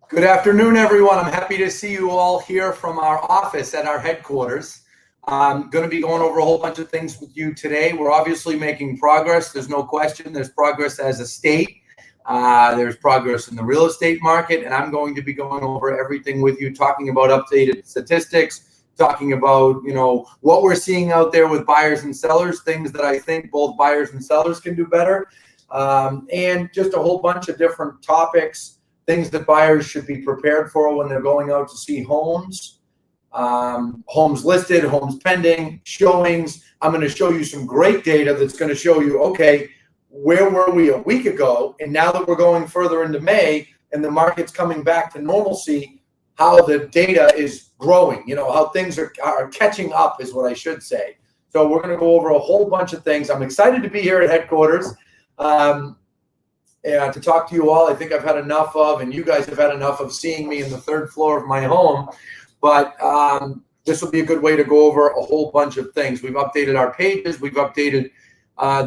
Good afternoon, everyone. I'm happy to see you all here from our office at our headquarters. I'm going to be going over a whole bunch of things with you today. We're obviously making progress. There's no question. There's progress as a state. There's progress in the real estate market, and I'm going to be going over everything with you, talking about updated statistics, talking about, what we're seeing out there with buyers and sellers, things that I think both buyers and sellers can do better, and just a whole bunch of different topics. Things that buyers should be prepared for when they're going out to see homes, homes listed, homes pending, showings. I'm going to show you some great data that's going to show you, okay, where were we a week ago? And now that we're going further into May and the market's coming back to normalcy, how the data is growing, how things are catching up is what I should say. So we're going to go over a whole bunch of things. I'm excited to be here at headquarters. To talk to you all. I think I've had enough of, and you guys have had enough of seeing me in the third floor of my home, but this will be a good way to go over a whole bunch of things. We've updated our pages. We've updated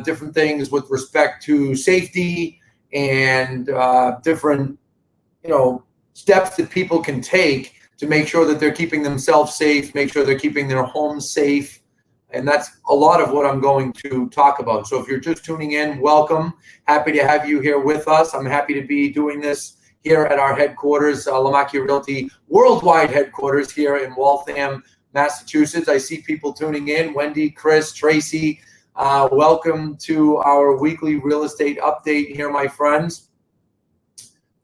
different things with respect to safety and different, steps that people can take to make sure that they're keeping themselves safe, make sure they're keeping their homes safe. And that's a lot of what I'm going to talk about. So if you're just tuning in, welcome. Happy to have you here with us. I'm happy to be doing this here at our headquarters, Lamacchia Realty worldwide headquarters here in Waltham, Massachusetts. I see people tuning in. Wendy, Chris, Tracy, welcome to our weekly real estate update here, my friends.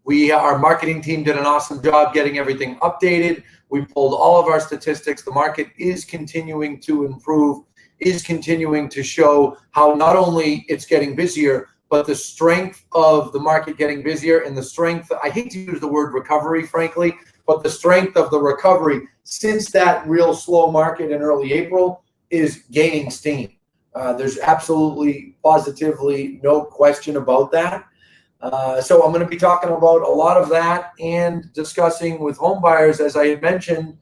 Our marketing team did an awesome job getting everything updated. We pulled all of our statistics. The market is continuing to improve, is continuing to show how not only it's getting busier, but the strength of the market getting busier and the strength, I hate to use the word recovery, frankly, but the strength of the recovery since that real slow market in early April is gaining steam. There's absolutely, positively no question about that. So I'm going to be talking about a lot of that and discussing with home buyers, as I had mentioned,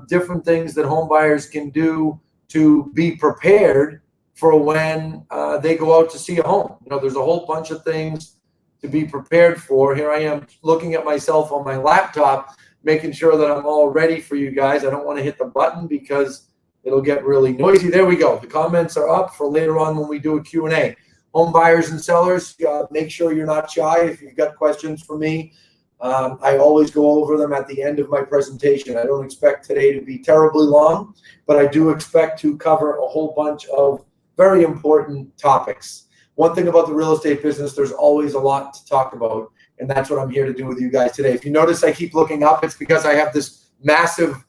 different things that home buyers can do to be prepared for when they go out to see a home. There's a whole bunch of things to be prepared for. Here I am looking at myself on my laptop, making sure that I'm all ready for you guys. I don't want to hit the button because it'll get really noisy. There we go. The comments are up for later on when we do a Q&A. Home buyers and sellers, make sure you're not shy. If you've got questions for me, I always go over them at the end of my presentation. I don't expect today to be terribly long, but I do expect to cover a whole bunch of very important topics. One thing about the real estate business, there's always a lot to talk about, and that's what I'm here to do with you guys today. If you notice I keep looking up, it's because I have this massive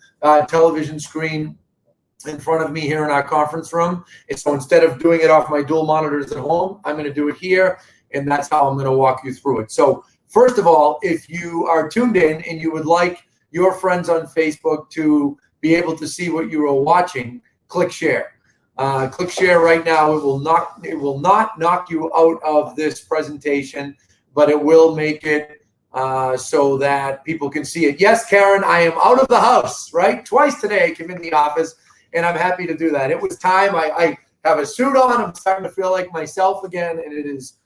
television screen in front of me here in our conference room. And so instead of doing it off my dual monitors at home, I'm going to do it here, and that's how I'm going to walk you through it. So first of all, if you are tuned in and you would like your friends on Facebook to be able to see what you are watching, click share. Click share right now. It will not knock you out of this presentation, but it will make it so that people can see it. Yes, Karen, I am out of the house, right? Twice today I came in the office, and I'm happy to do that. It was time. I have a suit on. I'm starting to feel like myself again, and it is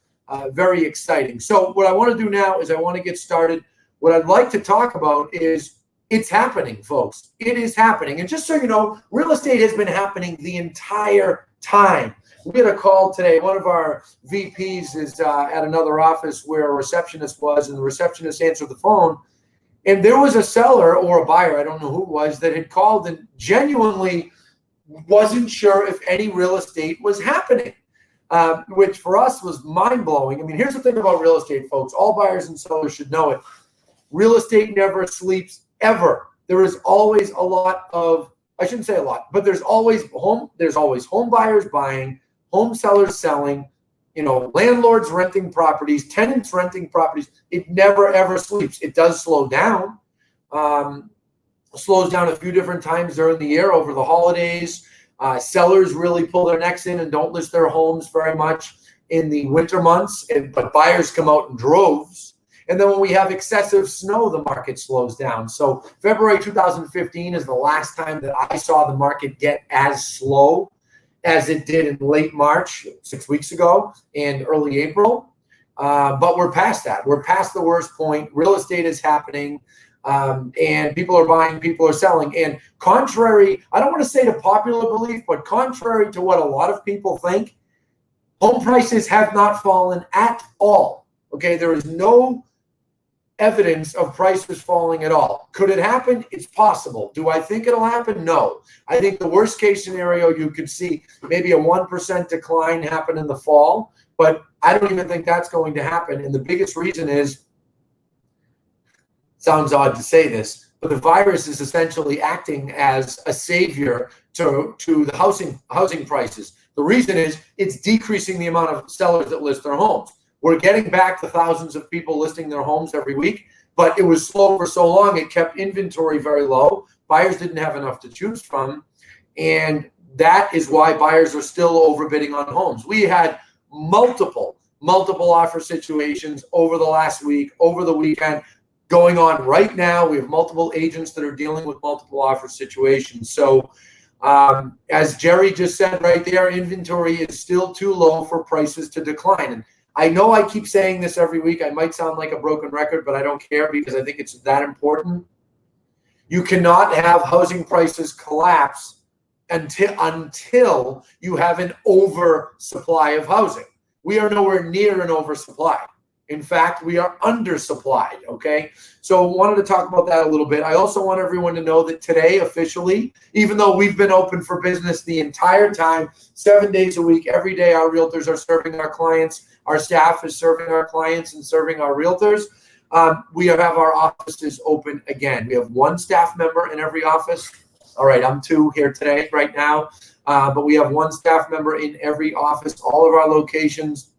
very exciting. So what I want to do now is I want to get started. What I'd like to talk about is it's happening, folks. It is happening. And just so you know, real estate has been happening the entire time. We had a call today. One of our VPs is at another office where a receptionist was, and the receptionist answered the phone. And there was a seller or a buyer, I don't know who it was, that had called and genuinely wasn't sure if any real estate was happening, which for us was mind-blowing. I mean, here's the thing about real estate, folks. All buyers and sellers should know it. Real estate never sleeps, ever. There is always a lot of, I shouldn't say a lot, but there's always home buyers buying, home sellers selling, landlords renting properties, tenants renting properties. It never, ever sleeps. It does slow down. Slows down a few different times during the year over the holidays. Sellers really pull their necks in and don't list their homes very much in the winter months, but buyers come out in droves. And then when we have excessive snow, the market slows down. So February 2015 is the last time that I saw the market get as slow as it did in late March, 6 weeks ago, and early April. but we're past that. We're past the worst point. Real estate is happening, and people are buying, people are selling. And contrary, I don't want to say to popular belief, but contrary to what a lot of people think, home prices have not fallen at all. Okay, there is no evidence of prices falling at all. Could it happen? It's possible. Do I think it'll happen? No. I think the worst case scenario, you could see maybe a 1% decline happen in the fall, but I don't even think that's going to happen. And the biggest reason is, sounds odd to say this, but the virus is essentially acting as a savior to the housing prices. The reason is it's decreasing the amount of sellers that list their homes. We're getting back to thousands of people listing their homes every week, but it was slow for so long, it kept inventory very low. Buyers didn't have enough to choose from, and that is why buyers are still overbidding on homes. We had multiple offer situations over the last week, over the weekend, going on right now. We have multiple agents that are dealing with multiple offer situations. So as Jerry just said right there, inventory is still too low for prices to decline. And I know I keep saying this every week. I might sound like a broken record, but I don't care because I think it's that important. You cannot have housing prices collapse until you have an oversupply of housing. We are nowhere near an oversupply. In fact, we are undersupplied, okay? So I wanted to talk about that a little bit. I also want everyone to know that today, officially, even though we've been open for business the entire time, 7 days a week, every day our realtors are serving our clients. Our staff is serving our clients and serving our realtors. We have our offices open again. We have one staff member in every office. All right, I'm two here today, right now. But we have one staff member in every office, all of our locations,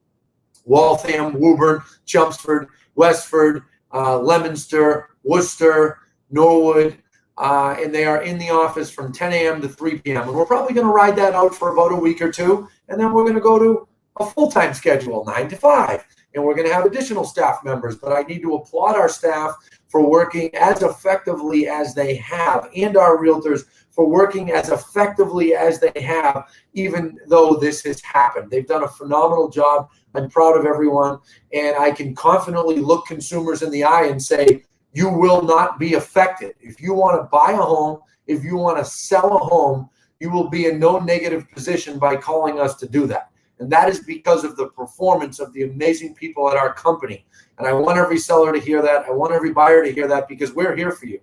Waltham, Woburn, Chelmsford, Westford, Leominster, Worcester, Norwood, and they are in the office from 10 a.m. to 3 p.m. And we're probably going to ride that out for about a week or two, and then we're going to go to a full-time schedule, 9 to 5, and we're going to have additional staff members. But I need to applaud our staff for working as effectively as they have, and our realtors for working as effectively as they have, even though this has happened. They've done a phenomenal job. I'm proud of everyone, and I can confidently look consumers in the eye and say, you will not be affected. If you want to buy a home, if you want to sell a home, you will be in no negative position by calling us to do that. And that is because of the performance of the amazing people at our company. And I want every seller to hear that. I want every buyer to hear that, because we're here for you.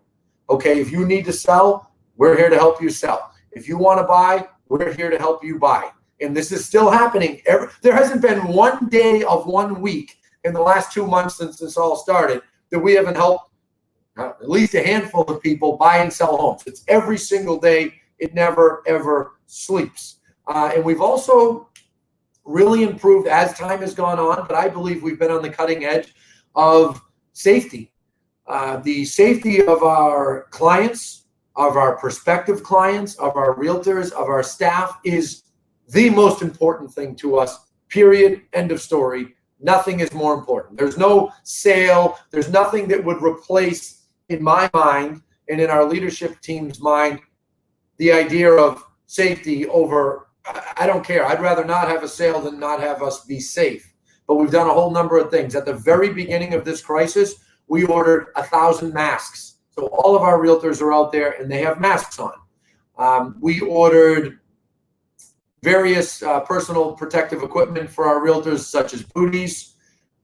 Okay, if you need to sell, we're here to help you sell. If you want to buy, we're here to help you buy. And this is still happening. There hasn't been one day of 1 week in the last 2 months since this all started that we haven't helped at least a handful of people buy and sell homes. It's every single day. It never, ever sleeps. And we've also really improved as time has gone on, but I believe we've been on the cutting edge of safety. The safety of our clients, of our prospective clients, of our realtors, of our staff is the most important thing to us, period, end of story. Nothing is more important. There's no sale. There's nothing that would replace, in my mind and in our leadership team's mind, the idea of safety over, I don't care. I'd rather not have a sale than not have us be safe. But we've done a whole number of things. At the very beginning of this crisis, we ordered 1,000 masks. So all of our realtors are out there and they have masks on. We ordered various personal protective equipment for our realtors, such as booties.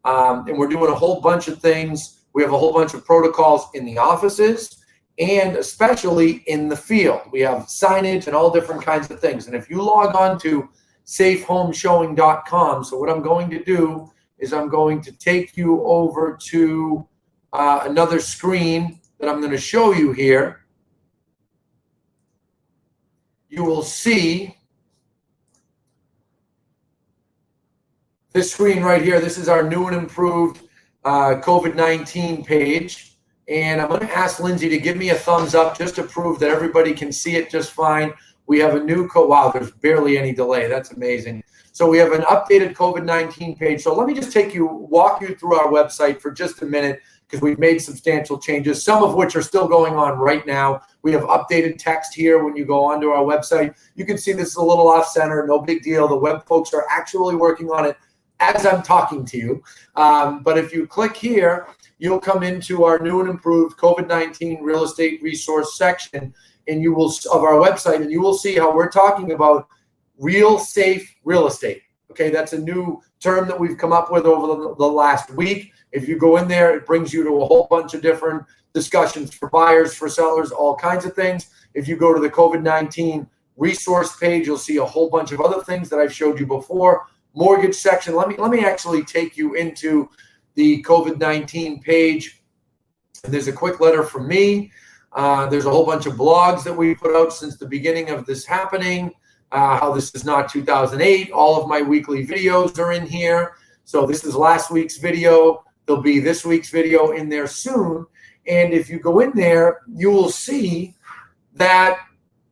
And we're doing a whole bunch of things. We have a whole bunch of protocols in the offices and especially in the field. We have signage and all different kinds of things. And if you log on to safehomeshowing.com, so what I'm going to do is I'm going to take you over to another screen that I'm going to show you here. You will see this screen right here. This is our new and improved COVID-19 page. And I'm going to ask Lindsay to give me a thumbs up just to prove that everybody can see it just fine. We have a new wow, there's barely any delay. That's amazing. So we have an updated COVID-19 page. So let me just walk you through our website for just a minute, because we've made substantial changes, some of which are still going on right now. We have updated text here when you go onto our website. You can see this is a little off center, no big deal. The web folks are actually working on it as I'm talking to you. But if you click here, you'll come into our new and improved COVID-19 real estate resource section, and you will of our website, and you will see how we're talking about real safe real estate. Okay, that's a new term that we've come up with over the last week. If you go in there, it brings you to a whole bunch of different discussions for buyers, for sellers, all kinds of things. If you go to the COVID-19 resource page, you'll see a whole bunch of other things that I've showed you before. Mortgage section. Let me actually take you into the COVID-19 page. And there's a quick letter from me. There's a whole bunch of blogs that we put out since the beginning of this happening. How this is not 2008. All of my weekly videos are in here. So this is last week's video. There'll be this week's video in there soon. And if you go in there, you will see that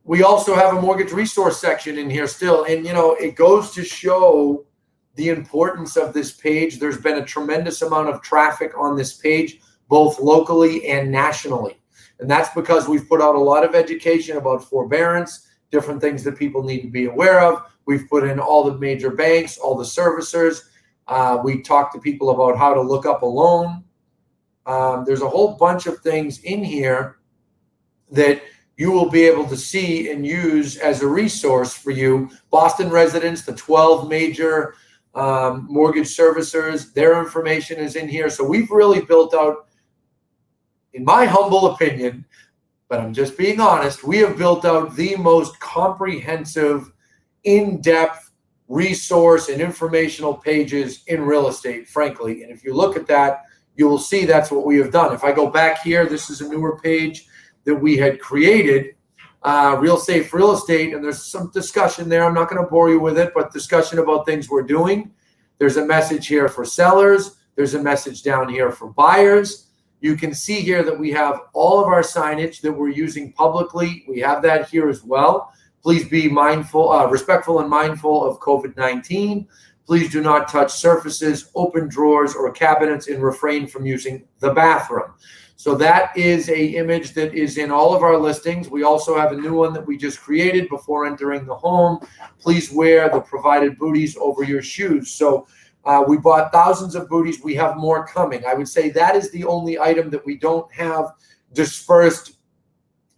we also have a mortgage resource section in here still. And, it goes to show the importance of this page. There's been a tremendous amount of traffic on this page, both locally and nationally. And that's because we've put out a lot of education about forbearance, different things that people need to be aware of. We've put in all the major banks, all the servicers. We talk to people about how to look up a loan. There's a whole bunch of things in here that you will be able to see and use as a resource for you. Boston residents, the 12 major mortgage servicers, their information is in here. So we've really built out, in my humble opinion, but I'm just being honest, we have built out the most comprehensive, in-depth resource and informational pages in real estate, frankly. And if you look at that, you will see that's what we have done. If I go back here, this is a newer page that we had created, Real Safe Real Estate, and there's some discussion there. I'm not going to bore you with it, but discussion about things we're doing. There's a message here for sellers. There's a message down here for buyers. You can see here that we have all of our signage that we're using publicly. We have that here as well. Please be mindful, respectful and mindful of COVID-19. Please do not touch surfaces, open drawers, or cabinets, and refrain from using the bathroom. So that is an image that is in all of our listings. We also have a new one that we just created before entering the home. Please wear the provided booties over your shoes. So we bought thousands of booties. We have more coming. I would say that is the only item that we don't have dispersed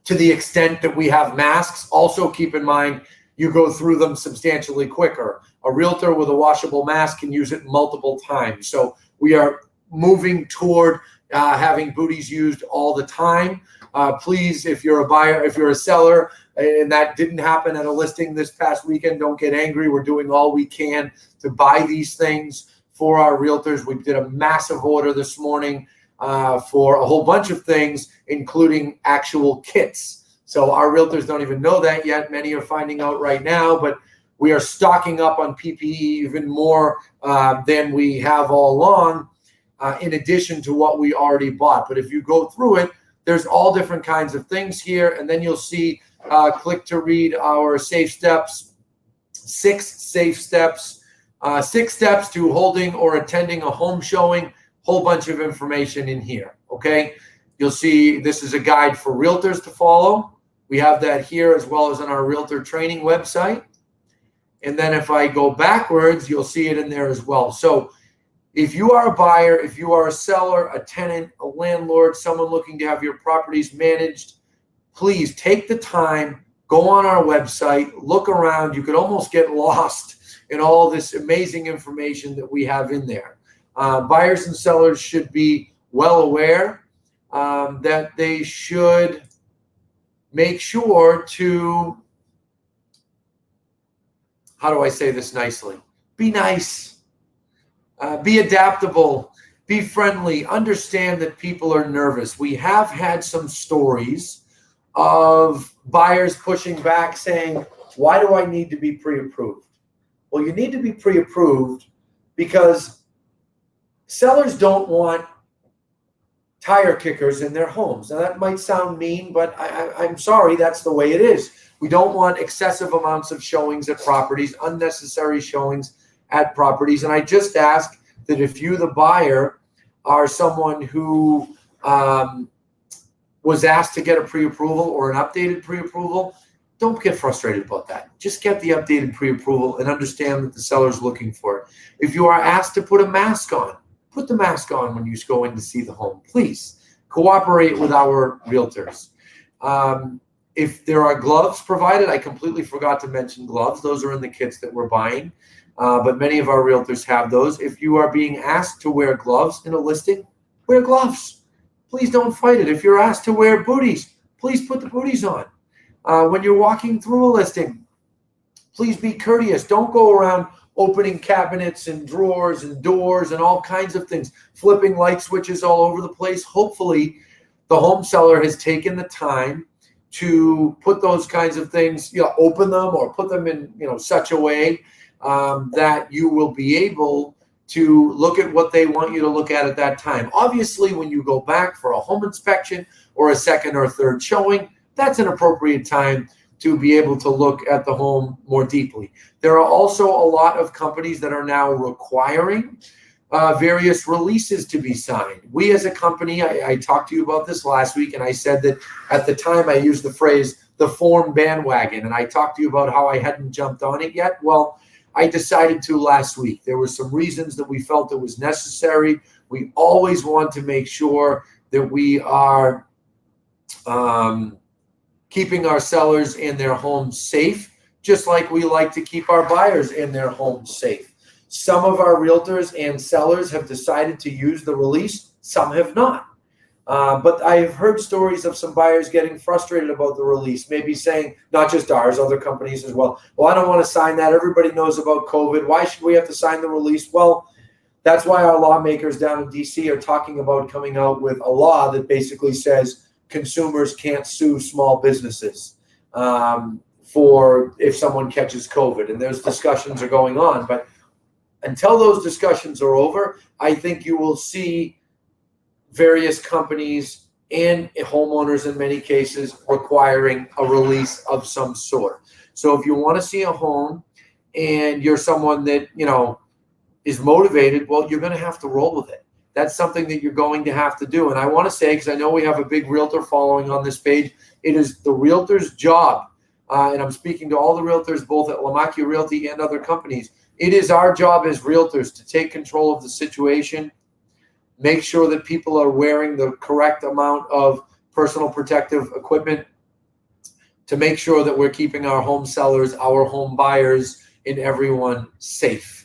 to the extent that we have masks. Also keep in mind, you go through them substantially quicker. A realtor with a washable mask can use it multiple times. So we are moving toward having booties used all the time. Please, if you're a buyer, if you're a seller, and that didn't happen at a listing this past weekend, don't get angry. We're doing all we can to buy these things for our realtors. We did a massive order this morning for a whole bunch of things, including actual kits. So our realtors don't even know that yet. Many are finding out right now, but we are stocking up on PPE even more than we have all along, in addition to what we already bought. But if you go through it, there's all different kinds of things here. And then you'll see, click to read our safe steps, 6 safe steps, 6 steps to holding or attending a home showing, whole bunch of information in here, okay? You'll see this is a guide for realtors to follow. We have that here as well as on our realtor training website. And then if I go backwards, you'll see it in there as well. So if you are a buyer, if you are a seller, a tenant, a landlord, someone looking to have your properties managed, please take the time, go on our website, look around. You could almost get lost in all this amazing information that we have in there. Buyers and sellers should be well aware that they should make sure to, how do I say this nicely? Be nice, be adaptable, be friendly, understand that people are nervous. We have had some stories of buyers pushing back saying, why do I need to be pre-approved? Well, you need to be pre-approved because sellers don't want tire kickers in their homes. Now that might sound mean, but I'm sorry, that's the way it is. We don't want excessive amounts of showings at properties, unnecessary showings at properties. And I just ask that if you, the buyer, are someone who was asked to get a pre-approval or an updated pre-approval, don't get frustrated about that. Just get the updated pre-approval and understand that the seller's looking for it. If you are asked to put a mask on, put the mask on when you go in to see the home. Please cooperate with our realtors. If there are gloves provided, I completely forgot to mention gloves. Those are in the kits that we're buying, but many of our realtors have those. If you are being asked to wear gloves in a listing, wear gloves. Please don't fight it. If you're asked to wear booties, please put the booties on. When you're walking through a listing, please be courteous. Don't go around opening cabinets and drawers and doors and all kinds of things, flipping light switches all over the place. Hopefully, the home seller has taken the time to put those kinds of things, open them or put them in, such a way that you will be able to look at what they want you to look at that time. Obviously, when you go back for a home inspection or a second or third showing, that's an appropriate time to be able to look at the home more deeply. There are also a lot of companies that are now requiring various releases to be signed. We as a company, I talked to you about this last week, and I said that at the time I used the phrase the form bandwagon, and I talked to you about how I hadn't jumped on it yet. Well, I decided to last week. There were some reasons that we felt it was necessary. We always want to make sure that we are keeping our sellers and their homes safe, just like we like to keep our buyers and their homes safe. Some of our realtors and sellers have decided to use the release. Some have not. But I have heard stories of some buyers getting frustrated about the release, maybe saying, not just ours, other companies as well, I don't want to sign that. Everybody knows about COVID. Why should we have to sign the release? Well, that's why our lawmakers down in D.C. are talking about coming out with a law that basically says consumers can't sue small businesses for if someone catches COVID. And those discussions are going on. But until those discussions are over, I think you will see various companies and homeowners in many cases requiring a release of some sort. So if you want to see a home and you're someone that, is motivated, well, you're going to have to roll with it. That's something that you're going to have to do. And I want to say, because I know we have a big realtor following on this page, it is the realtor's job, and I'm speaking to all the realtors, both at Lamacchia Realty and other companies, it is our job as realtors to take control of the situation, make sure that people are wearing the correct amount of personal protective equipment, to make sure that we're keeping our home sellers, our home buyers, and everyone safe.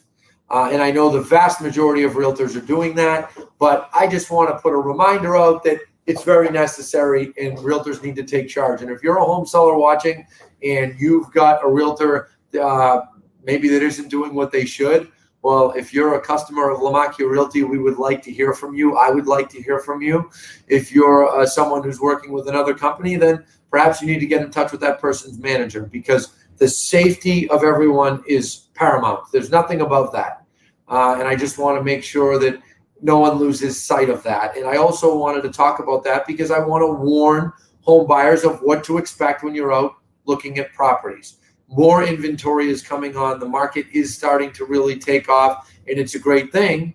And I know the vast majority of realtors are doing that, but I just want to put a reminder out that it's very necessary and realtors need to take charge. And if you're a home seller watching and you've got a realtor maybe that isn't doing what they should, well, if you're a customer of Lamacchia Realty, we would like to hear from you. I would like to hear from you. If you're someone who's working with another company, then perhaps you need to get in touch with that person's manager, because the safety of everyone is paramount. There's nothing above that. And I just want to make sure that no one loses sight of that. And I also wanted to talk about that because I want to warn home buyers of what to expect when you're out looking at properties. More inventory is coming on. The market is starting to really take off, and it's a great thing.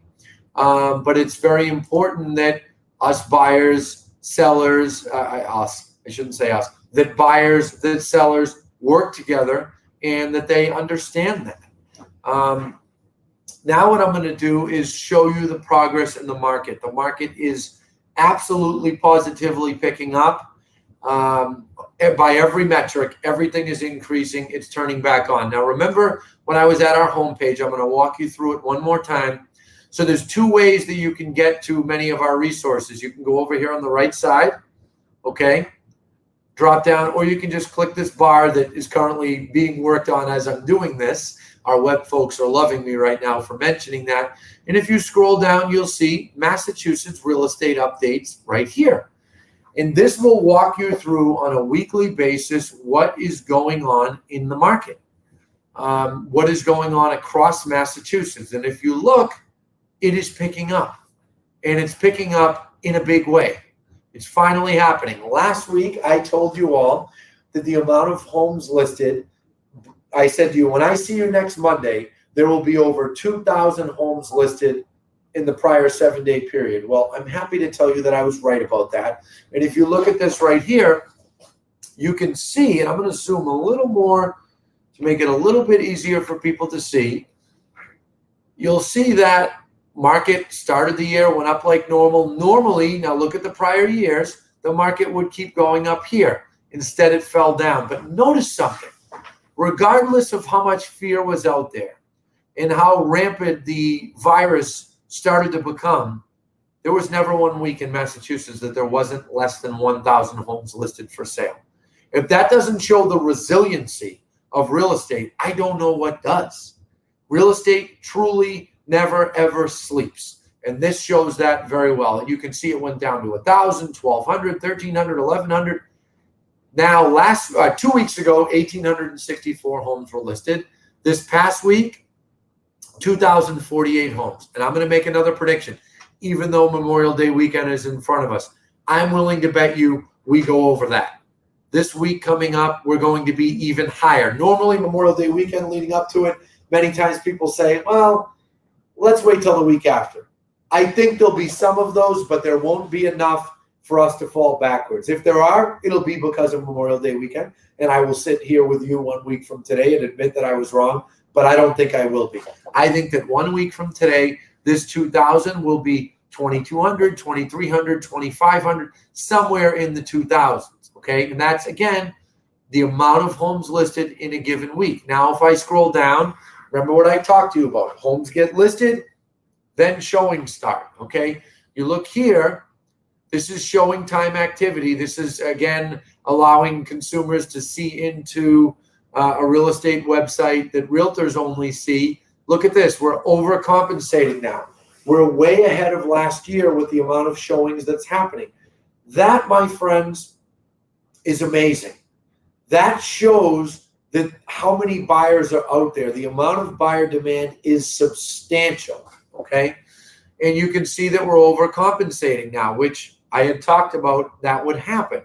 But it's very important that us buyers, sellers, I shouldn't say us, that buyers, that sellers work together and that they understand that. Now what I'm going to do is show you the progress in the market. The market is absolutely positively picking up. By every metric, everything is increasing. It's turning back on. Now, remember when I was at our homepage, I'm going to walk you through it one more time. So there's two ways that you can get to many of our resources. You can go over here on the right side, okay, drop down, or you can just click this bar that is currently being worked on as I'm doing this. Our web folks are loving me right now for mentioning that. And if you scroll down, you'll see Massachusetts real estate updates right here. And this will walk you through on a weekly basis what is going on in the market, what is going on across Massachusetts. And if you look, it is picking up, and it's picking up in a big way. It's finally happening. Last week, I told you all that the amount of homes listed, I said to you, when I see you next Monday, there will be over 2,000 homes listed in the prior 7-day period. Well, I'm happy to tell you that I was right about that. And if you look at this right here, you can see, and I'm going to zoom a little more to make it a little bit easier for people to see. You'll see that market started the year, went up like normal. Normally, now look at the prior years, the market would keep going up here. Instead, it fell down. But notice something. Regardless of how much fear was out there and how rampant the virus started to become, there was never 1 week in Massachusetts that there wasn't less than 1,000 homes listed for sale. If that doesn't show the resiliency of real estate, I don't know what does. Real estate truly never, ever sleeps. And this shows that very well. You can see it went down to 1,000, 1,200, 1,300, 1,100. Now, 2 weeks ago, 1,864 homes were listed. This past week, 2,048 homes. And I'm going to make another prediction. Even though Memorial Day weekend is in front of us, I'm willing to bet you we go over that. This week coming up, we're going to be even higher. Normally, Memorial Day weekend leading up to it, many times people say, well, let's wait till the week after. I think there'll be some of those, but there won't be enough for us to fall backwards. If there are, it'll be because of Memorial Day weekend, and I will sit here with you 1 week from today and admit that I was wrong, but I don't think I will be. I think that 1 week from today, this 2,000 will be 2,200, 2,300, 2,500, somewhere in the 2,000s, okay? And that's, again, the amount of homes listed in a given week. Now, if I scroll down, remember what I talked to you about. Homes get listed, then showings start, okay? You look here, this is showing time activity. This is, again, allowing consumers to see into a real estate website that realtors only see. Look at this. We're overcompensating now. We're way ahead of last year with the amount of showings that's happening. That, my friends, is amazing. That shows that how many buyers are out there. The amount of buyer demand is substantial, okay? And you can see that we're overcompensating now, which I had talked about that would happen.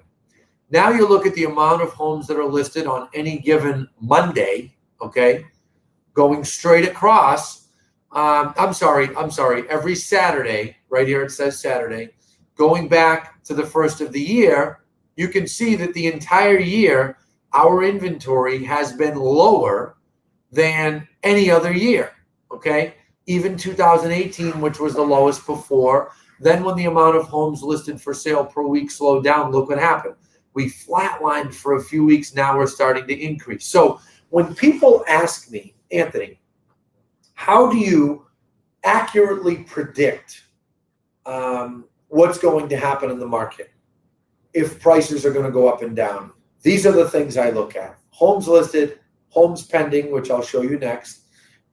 Now you look at the amount of homes that are listed on any given Monday, okay, going straight across. I'm sorry, every Saturday, right here it says Saturday, going back to the first of the year, you can see that the entire year, our inventory has been lower than any other year, okay? Even 2018, which was the lowest before. Then when the amount of homes listed for sale per week slowed down, look what happened. We flatlined for a few weeks. Now we're starting to increase. So when people ask me, Anthony, how do you accurately predict what's going to happen in the market if prices are going to go up and down? These are the things I look at. Homes listed, homes pending, which I'll show you next,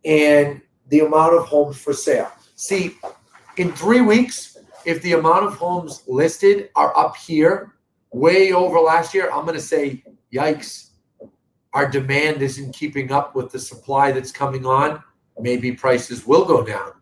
and the amount of homes for sale. See, in 3 weeks, if the amount of homes listed are up here, way over last year, I'm going to say, yikes, our demand isn't keeping up with the supply that's coming on. Maybe prices will go down.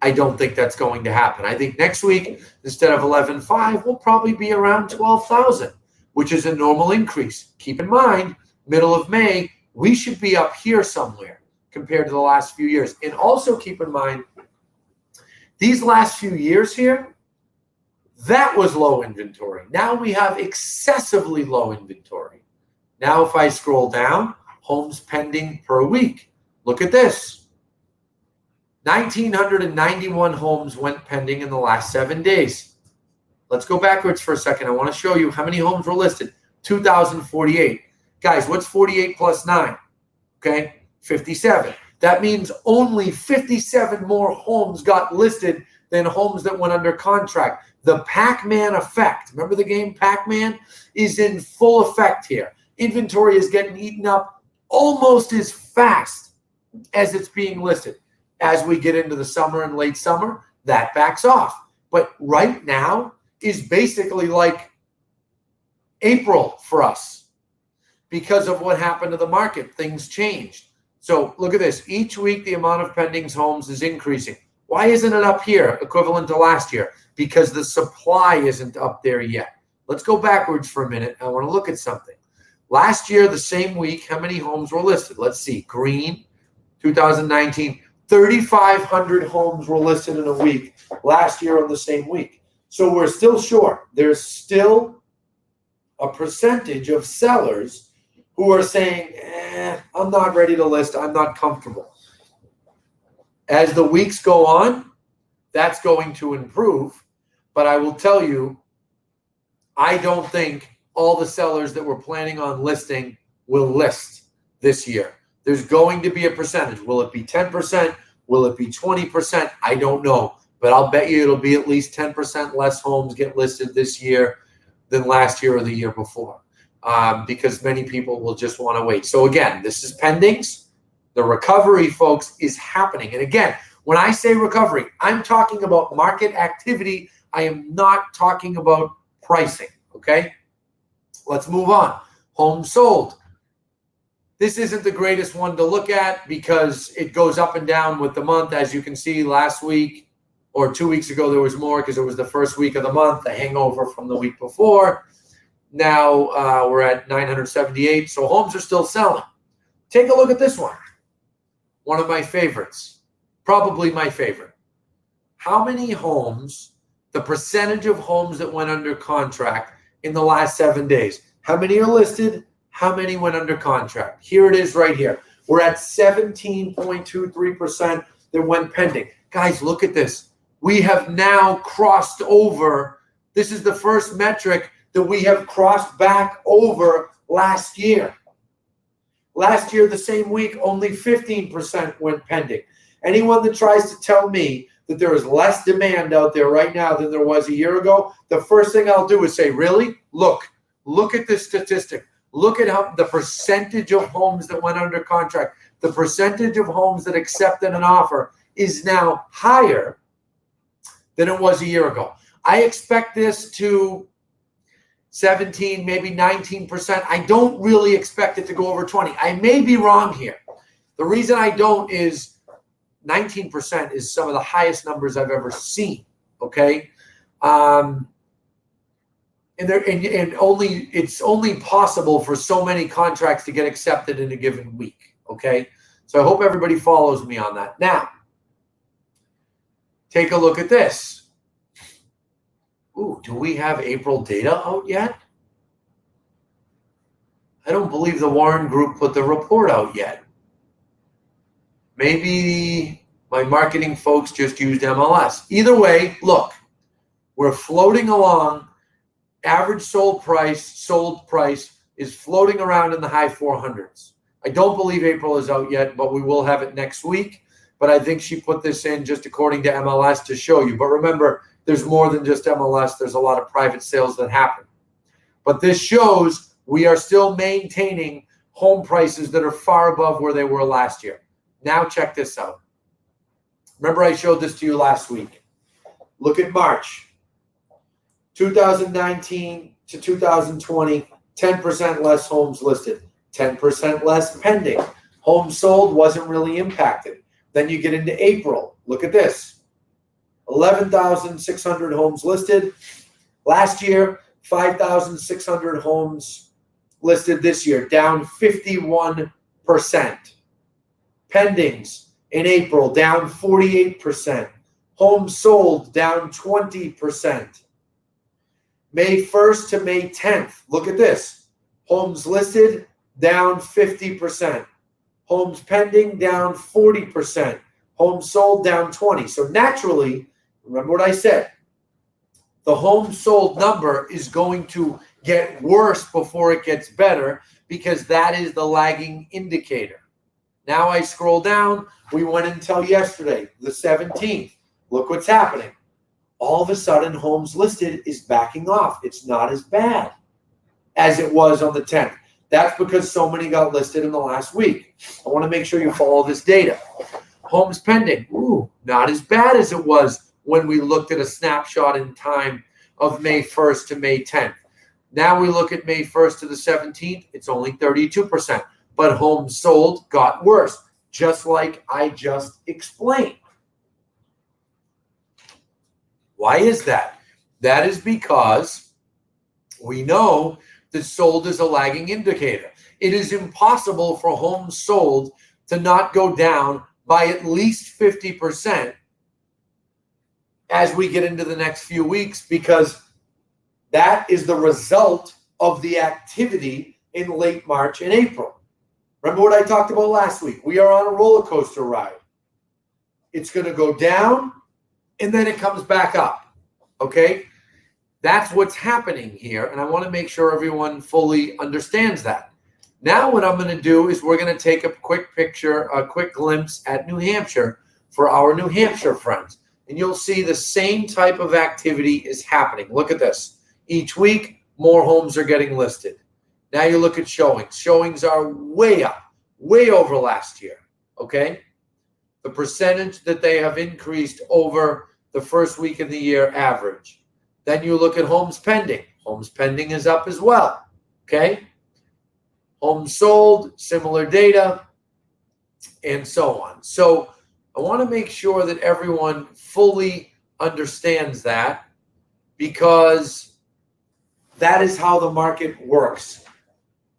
I don't think that's going to happen. I think next week, instead of 11,500, we'll probably be around 12,000, which is a normal increase. Keep in mind, middle of May, we should be up here somewhere compared to the last few years. And also keep in mind, these last few years here, that was low inventory. Now we have excessively low inventory. Now if I scroll down, homes pending per week. Look at this. 1,991 homes went pending in the last 7 days. Let's go backwards for a second. I want to show you how many homes were listed. 2,048. Guys, what's 48 plus 9? Okay, 57. That means only 57 more homes got listed than homes that went under contract. The Pac-Man effect, remember the game Pac-Man, is in full effect here. Inventory is getting eaten up almost as fast as it's being listed. As we get into the summer and late summer, that backs off. But right now is basically like April for us because of what happened to the market. Things changed. So look at this. Each week, the amount of pending homes is increasing. Why isn't it up here equivalent to last year? Because the supply isn't up there yet. Let's go backwards for a minute. I want to look at something. Last year, the same week, how many homes were listed? Let's see. Green, 2019, 3,500 homes were listed in a week last year on the same week. So we're still short. There's still a percentage of sellers who are saying, I'm not ready to list, I'm not comfortable. As the weeks go on, that's going to improve. But I will tell you, I don't think all the sellers that were planning on listing will list this year. There's going to be a percentage. Will it be 10%? Will it be 20%? I don't know. But I'll bet you it'll be at least 10% less homes get listed this year than last year or the year before, because many people will just want to wait. So again, this is pendings. The recovery, folks, is happening. And again, when I say recovery, I'm talking about market activity. I am not talking about pricing, okay? Let's move on. Homes sold. This isn't the greatest one to look at because it goes up and down with the month. As you can see, last week or 2 weeks ago, there was more because it was the first week of the month, the hangover from the week before. Now we're at 978, so homes are still selling. Take a look at this one. One of my favorites, probably my favorite. How many homes, the percentage of homes that went under contract in the last 7 days? How many are listed? How many went under contract? Here it is right here. We're at 17.23% that went pending. Guys, look at this. We have now crossed over. This is the first metric that we have crossed back over last year. Last year, the same week, only 15% went pending. Anyone that tries to tell me that there is less demand out there right now than there was a year ago, the first thing I'll do is say, really? Look at this statistic. Look at how the percentage of homes that went under contract, the percentage of homes that accepted an offer is now higher than it was a year ago. I expect this to 17, maybe 19%. I don't really expect it to go over 20. I may be wrong here. The reason I don't is 19% is some of the highest numbers I've ever seen. Okay. And it's only possible for so many contracts to get accepted in a given week. Okay. So I hope everybody follows me on that. Now, take a look at this. Ooh, do we have April data out yet? I don't believe the Warren Group put the report out yet. Maybe my marketing folks just used MLS. Either way, look, we're floating along. Average sold price is floating around in the high 400s. I don't believe April is out yet, but we will have it next week. But I think she put this in just according to MLS to show you. But remember, there's more than just MLS. There's a lot of private sales that happen. But this shows we are still maintaining home prices that are far above where they were last year. Now check this out. Remember I showed this to you last week. Look at March. 2019 to 2020, 10% less homes listed, 10% less pending. Homes sold wasn't really impacted. Then you get into April. Look at this. 11,600 homes listed. Last year, 5,600 homes listed this year, down 51%. Pendings in April, down 48%. Homes sold, down 20%. May 1st to May 10th. Look at this. Homes listed, down 50%. Homes pending, down 40%. Homes sold, down 20%. So naturally, remember what I said, the home sold number is going to get worse before it gets better because that is the lagging indicator. Now I scroll down. We went until yesterday, the 17th. Look what's happening. All of a sudden, homes listed is backing off. It's not as bad as it was on the 10th. That's because so many got listed in the last week. I want to make sure you follow this data. Homes pending, not as bad as it was when we looked at a snapshot in time of May 1st to May 10th. Now we look at May 1st to the 17th, it's only 32%. But homes sold got worse, just like I just explained. Why is that? That is because we know that sold is a lagging indicator. It is impossible for homes sold to not go down by at least 50% as we get into the next few weeks, because that is the result of the activity in late March and April. Remember what I talked about last week? We are on a roller coaster ride. It's going to go down, and then it comes back up, okay? That's what's happening here, and I want to make sure everyone fully understands that. Now what I'm going to do is we're going to take a quick picture, a quick glimpse at New Hampshire for our New Hampshire friends, and you'll see the same type of activity is happening. Look at this. Each week, more homes are getting listed. Now you look at showings. Showings are way up, way over last year, okay? The percentage that they have increased over the first week of the year average. Then you look at homes pending. Homes pending is up as well, okay? Homes sold, similar data, and so on. So I want to make sure that everyone fully understands that, because that is how the market works.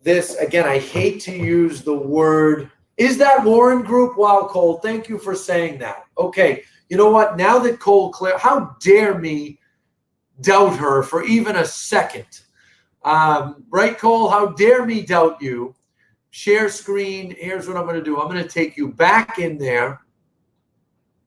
This, again, I hate to use the word, is that Warren Group? Wow, Cole, thank you for saying that. Okay, you know what? Now that Cole how dare me doubt her for even a second? Right, Cole? How dare me doubt you? Share screen. Here's what I'm going to do. I'm going to take you back in there,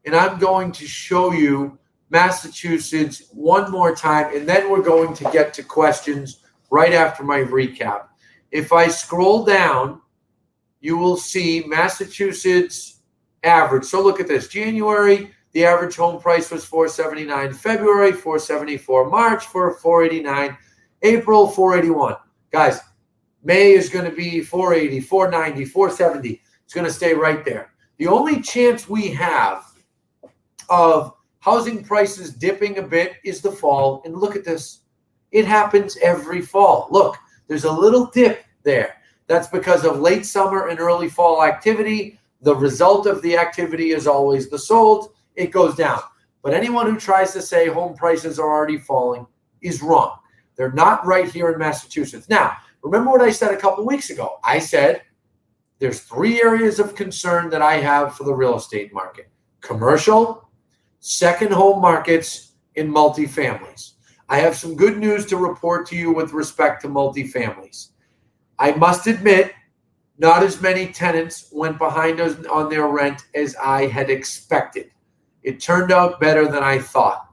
and I'm going to show you Massachusetts one more time, and then we're going to get to questions right after my recap. If I scroll down, you will see Massachusetts average. So look at this. January, the average home price was $479. February, $474. March, for $489. April, $481. Guys, May is going to be $480, $490, $470. It's going to stay right there. The only chance we have of housing prices dipping a bit is the fall. And look at this. It happens every fall. Look, there's a little dip there. That's because of late summer and early fall activity. The result of the activity is always the sold. It goes down. But anyone who tries to say home prices are already falling is wrong. They're not right here in Massachusetts. Now, remember what I said a couple weeks ago. I said there's 3 areas of concern that I have for the real estate market: commercial, second home markets, and multifamilies. I have some good news to report to you with respect to multifamilies. I must admit, not as many tenants went behind us on their rent as I had expected. It turned out better than I thought.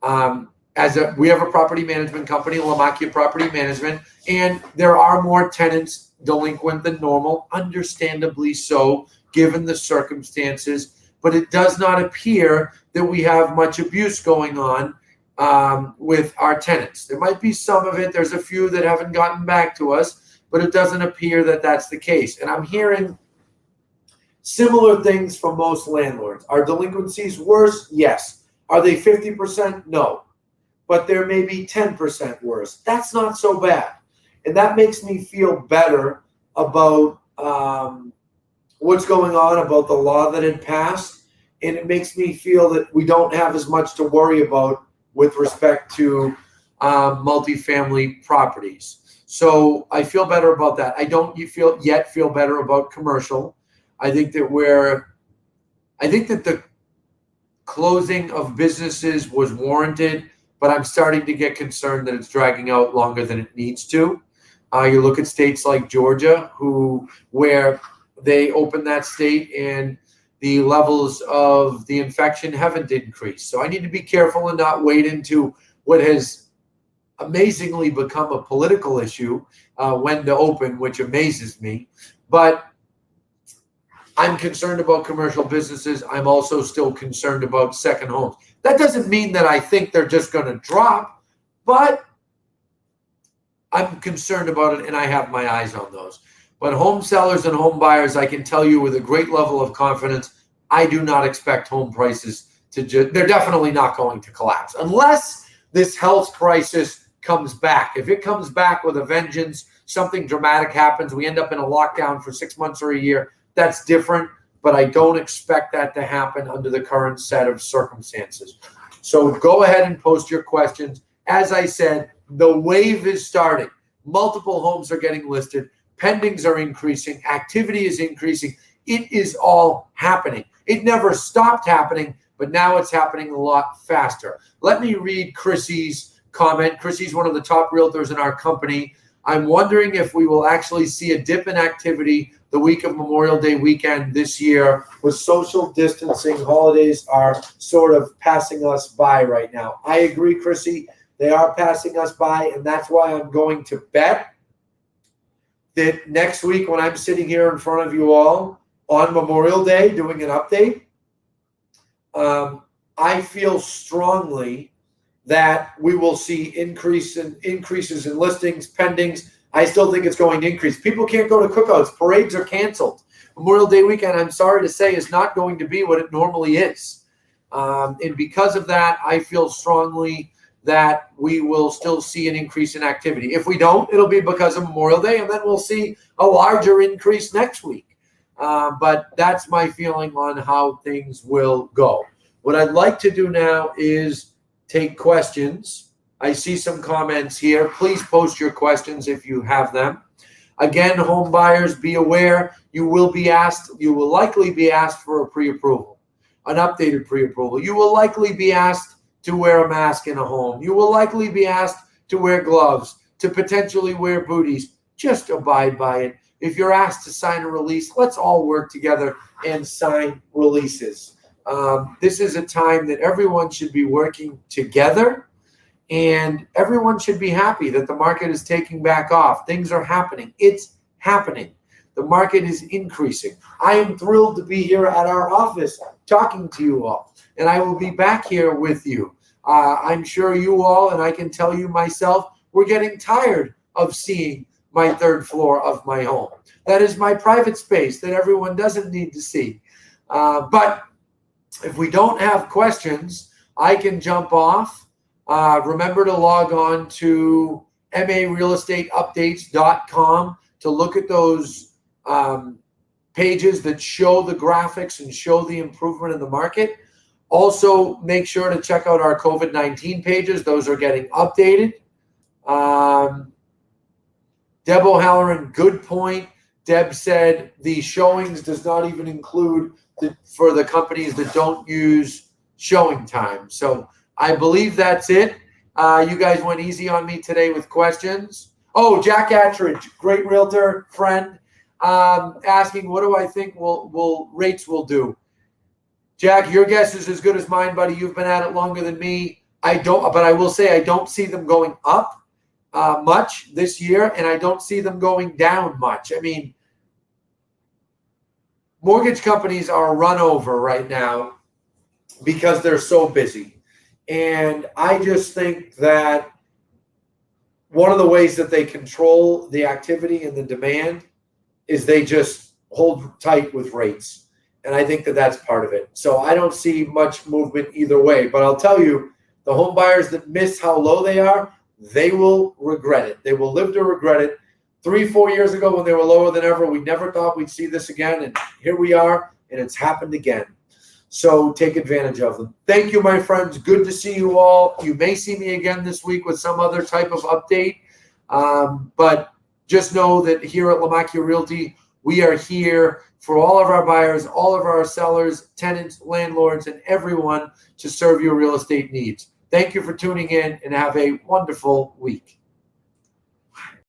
We have a property management company, Lamacchia Property Management, and there are more tenants delinquent than normal, understandably so, given the circumstances. But it does not appear that we have much abuse going on with our tenants. There might be some of it. There's a few that haven't gotten back to us, but it doesn't appear that that's the case. And I'm hearing similar things from most landlords. Are delinquencies worse? Yes. Are they 50%? No. But there may be 10% worse. That's not so bad. And that makes me feel better about what's going on, about the law that had passed. And it makes me feel that we don't have as much to worry about with respect to multifamily properties. So I feel better about that. I don't yet feel better about commercial. I think that the closing of businesses was warranted, but I'm starting to get concerned that it's dragging out longer than it needs to. You look at states like Georgia, where they opened that state and the levels of the infection haven't increased. So I need to be careful and not wade into what has amazingly become a political issue when to open, which amazes me. But I'm concerned about commercial businesses. I'm also still concerned about second homes. That doesn't mean that I think they're just going to drop, but I'm concerned about it, and I have my eyes on those. But home sellers and home buyers, I can tell you with a great level of confidence, I do not expect home prices they're definitely not going to collapse unless this health crisis comes back. If it comes back with a vengeance, something dramatic happens, we end up in a lockdown for 6 months or a year, that's different, but I don't expect that to happen under the current set of circumstances. So go ahead and post your questions. As I said, the wave is starting. Multiple homes are getting listed. Pendings are increasing. Activity is increasing. It is all happening. It never stopped happening, but now it's happening a lot faster. Let me read Chrissy's comment. Chrissy's one of the top realtors in our company. I'm wondering if we will actually see a dip in activity the week of Memorial Day weekend this year, with social distancing. Holidays are sort of passing us by right now. I agree, Chrissy. They are passing us by, and that's why I'm going to bet that next week when I'm sitting here in front of you all on Memorial Day doing an update, I feel strongly that we will see increases in listings, pendings. I still think it's going to increase. People can't go to cookouts. Parades are canceled. Memorial Day weekend, I'm sorry to say, is not going to be what it normally is. And because of that, I feel strongly that we will still see an increase in activity. If we don't, it'll be because of Memorial Day, and then we'll see a larger increase next week. But that's my feeling on how things will go. What I'd like to do now is take questions. I see some comments here. Please post your questions if you have them. Again, home buyers, be aware you will likely be asked for a pre-approval, an updated pre-approval. You will likely be asked to wear a mask in a home. You will likely be asked to wear gloves, to potentially wear booties. Just abide by it. If you're asked to sign a release, let's all work together and sign releases. This is a time that everyone should be working together, and everyone should be happy that the market is taking back off. Things are happening. It's happening. The market is increasing. I am thrilled to be here at our office talking to you all, and I will be back here with you. I'm sure you all, and I can tell you myself, we're getting tired of seeing my third floor of my home. That is my private space that everyone doesn't need to see. But if we don't have questions, I can jump off. Remember to log on to marealestateupdates.com to look at those pages that show the graphics and show the improvement in the market. Also, make sure to check out our COVID-19 pages. Those are getting updated. Deb O'Halloran, good point. Deb said the showings does not even include for the companies that don't use showing time. So I believe that's it. You guys went easy on me today with questions. Oh, Jack Attridge, great realtor friend, asking, what do I think rates will do? Jack, your guess is as good as mine, buddy. You've been at it longer than me. But I will say I don't see them going up much this year, and I don't see them going down much. I mean, mortgage companies are run over right now because they're so busy. And I just think that one of the ways that they control the activity and the demand is they just hold tight with rates. And I think that that's part of it. So I don't see much movement either way. But I'll tell you, the home buyers that miss how low they are, they will regret it. They will live to regret it. 3-4 years ago when they were lower than ever, we never thought we'd see this again. And here we are, and it's happened again. So take advantage of them. Thank you, my friends. Good to see you all. You may see me again this week with some other type of update. But just know that here at Lamacchia Realty, we are here for all of our buyers, all of our sellers, tenants, landlords, and everyone to serve your real estate needs. Thank you for tuning in, and have a wonderful week.